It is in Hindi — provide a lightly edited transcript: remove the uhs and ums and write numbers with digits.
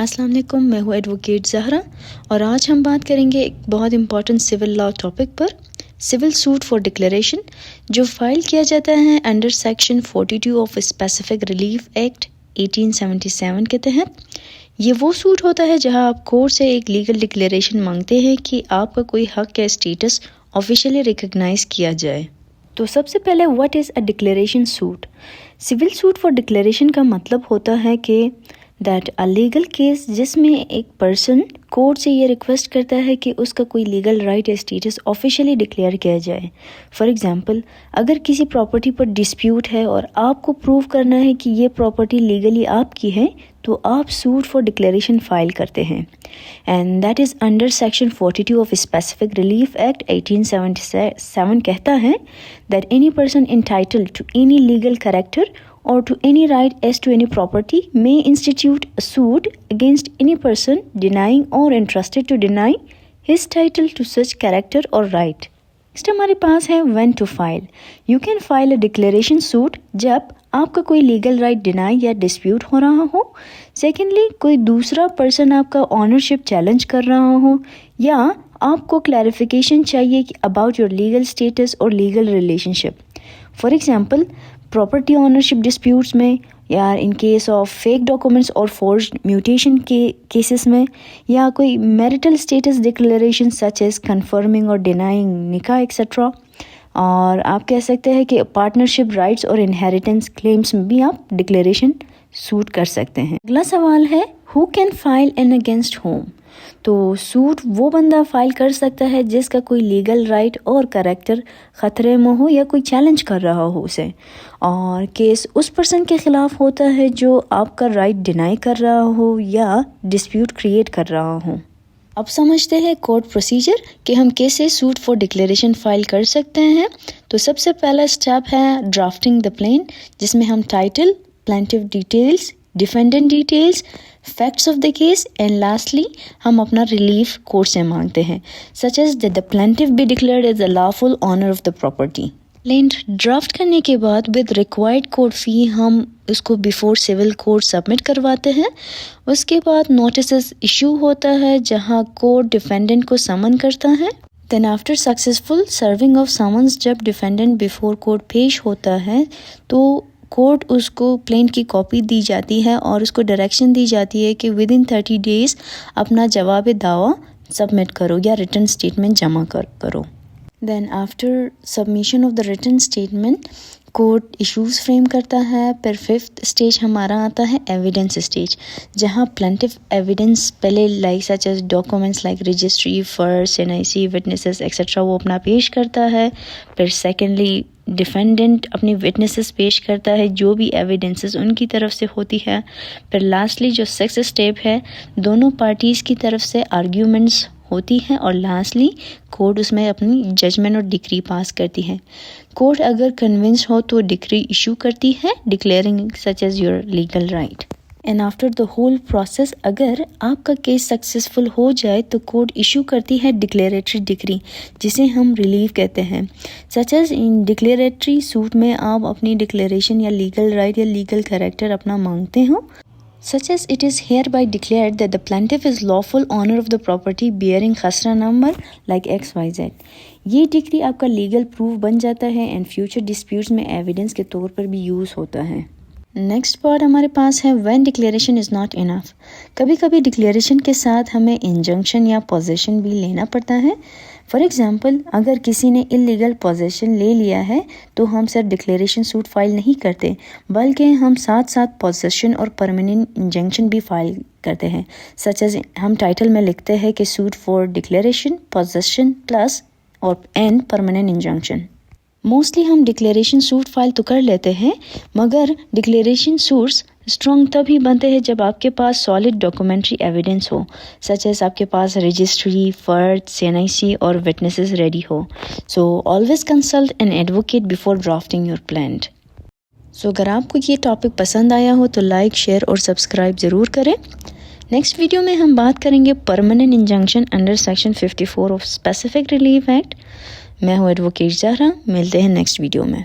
अस्सलाम वालेकुम, मैं हूँ एडवोकेट ज़हरा और आज हम बात करेंगे एक बहुत इम्पॉर्टेंट सिविल लॉ टॉपिक पर, सिविल सूट फॉर डिक्लेरेशन, जो फाइल किया जाता है under section 42 of specific relief act 1877 के तहत। ये वो सूट होता है जहां आप कोर्ट से एक लीगल डिक्लेरेशन मांगते हैं कि आपका कोई हक या स्टेटस ऑफिशियली रिकग्नाइज किया जाए। तो सबसे पहले what is a declaration suit? Civil suit for declaration का मतलब होता है कि दैट अ लीगल केस जिसमें एक पर्सन कोर्ट से ये रिक्वेस्ट करता है कि उसका कोई लीगल राइट या स्टेटस ऑफिशियली डिक्लेयर किया जाए। फॉर एग्जांपल, अगर किसी प्रॉपर्टी पर डिस्प्यूट है और आपको प्रूव करना है कि ये प्रॉपर्टी लीगली आपकी है, तो आप सूट फॉर डिक्लेरेशन फाइल करते हैं, and that is under section 42 of specific relief act 1877 कहता है that any person entitled to any legal character or to any right as to any property may institute a suit against any person denying or entrusted to deny his title to such character or right. Next हमारे पास है when to file. You can file a declaration suit जब आपका कोई legal right deny या dispute हो रहा हो। Secondly, कोई दूसरा person आपका ownership challenge कर रहा हो, या आपको clarification चाहिए about your legal status or legal relationship. For example, property ownership disputes में, या in case of fake documents और फोर्ज्ड म्यूटेशन के केसेस में, या कोई marital status declaration such as confirming और डिनाइंग निकाह एक्सेट्रा। और आप कह सकते हैं कि पार्टनरशिप राइट्स और इनहेरिटेंस क्लेम्स में भी आप डिक्लेरेशन सूट कर सकते हैं। अगला सवाल है who can file an against whom? तो सूट वो बंदा फाइल कर सकता है जिसका कोई लीगल राइट और कैरेक्टर ख़तरे में हो या कोई चैलेंज कर रहा हो उसे, और केस उस पर्सन के ख़िलाफ़ होता है जो आपका राइट डिनाई कर रहा हो या डिस्प्यूट क्रिएट कर रहा हो। अब समझते हैं कोर्ट प्रोसीजर कि हम कैसे सूट फॉर डिक्लेरेशन फाइल कर सकते हैं। तो सबसे पहला स्टेप है ड्राफ्टिंग द प्लेन, जिसमें हम title, plaintiff details, defendant details, facts of the case and lastly हम अपना रिलीफ कोर्ट से मांगते हैं, such as that the plaintiff be declared as the lawful owner of the property. Plaint draft करने के बाद विद रिक्वायर्ड कोर्ट फी हम उसको बिफोर सिविल कोर्ट सबमिट करवाते हैं। उसके बाद नोटिस इशू होता है जहां कोर्ट डिफेंडेंट को समन करता है। Then after successful serving of summons, जब डिफेंडेंट बिफोर कोर्ट पेश होता है तो कोर्ट उसको प्लेन की कॉपी दी जाती है और उसको डायरेक्शन दी जाती है कि विद इन 30 डेज़ अपना जवाब दावा सबमिट करो या रिटर्न स्टेटमेंट जमा करो। Then after submission of the return statement court issues frame करता है। फिर फिफ्थ स्टेज हमारा आता है एविडेंस स्टेज, जहां प्लेंटिफ एविडेंस पहले like such as documents like registry, first, NIC, witnesses etcetera वो अपना पेश करता है। फिर सेकेंडली डिफेंडेंट अपनी विटनेसेस पेश करता है, जो भी एविडेंसेस उनकी तरफ से होती है। फिर लास्टली जो सिक्स्थ स्टेप है, दोनों पार्टीज़ की तरफ से आर्ग्यूमेंट्स होती है और लास्टली कोर्ट उसमें अपनी जजमेंट और डिक्री पास करती है। कोर्ट अगर कन्विंस हो तो डिक्री इशू करती है declaring such as your legal right. And after the whole process अगर आपका केस सक्सेसफुल हो जाए तो कोर्ट इशू करती है डिक्लेरेटरी डिक्री, जिसे हम रिलीफ कहते हैं। Such as in declaratory suit में आप अपनी डिक्लेरेशन या लीगल राइट या लीगल कैरेक्टर अपना मांगते हो, such as it is hereby declared that the plaintiff is lawful owner of the property bearing खसरा number like XYZ। ये डिग्री आपका लीगल प्रूफ बन जाता है एंड फ्यूचर डिस्प्यूट्स में एविडेंस के तौर पर भी यूज़ होता है। नेक्स्ट पार्ट हमारे पास है when declaration is not enough. कभी कभी डिक्लेरेशन के साथ हमें इंजंक्शन या पोजेशन भी लेना पड़ता है। फॉर एग्जांपल, अगर किसी ने इलीगल पोजेशन ले लिया है तो हम सिर्फ डिक्लेरेशन सूट फाइल नहीं करते, बल्कि हम साथ साथ पोजेशन और परमानेंट इंजंक्शन भी फाइल करते हैं। सच एज हम टाइटल में लिखते हैं कि suit for declaration, possession plus और एंड परमानेंट इंजंक्शन। मोस्टली हम डिक्लेरेशन सूट फाइल तो कर लेते हैं, मगर डिक्लेरेशन सूट्स स्ट्रॉन्ग तभी बनते हैं जब आपके पास सॉलिड डॉक्यूमेंट्री एविडेंस हो, सच एज आपके पास रजिस्ट्री, फर्स्ट, NIC और विटनेसेस रेडी हो। So always consult an advocate before drafting your plan. So अगर आपको ये टॉपिक पसंद आया हो तो लाइक, शेयर और सब्सक्राइब ज़रूर करें। नेक्स्ट वीडियो में हम बात करेंगे permanent injunction under section 54 of specific relief act. मैं हूँ एडवोकेट ज़हरा, मिलते हैं नेक्स्ट वीडियो में।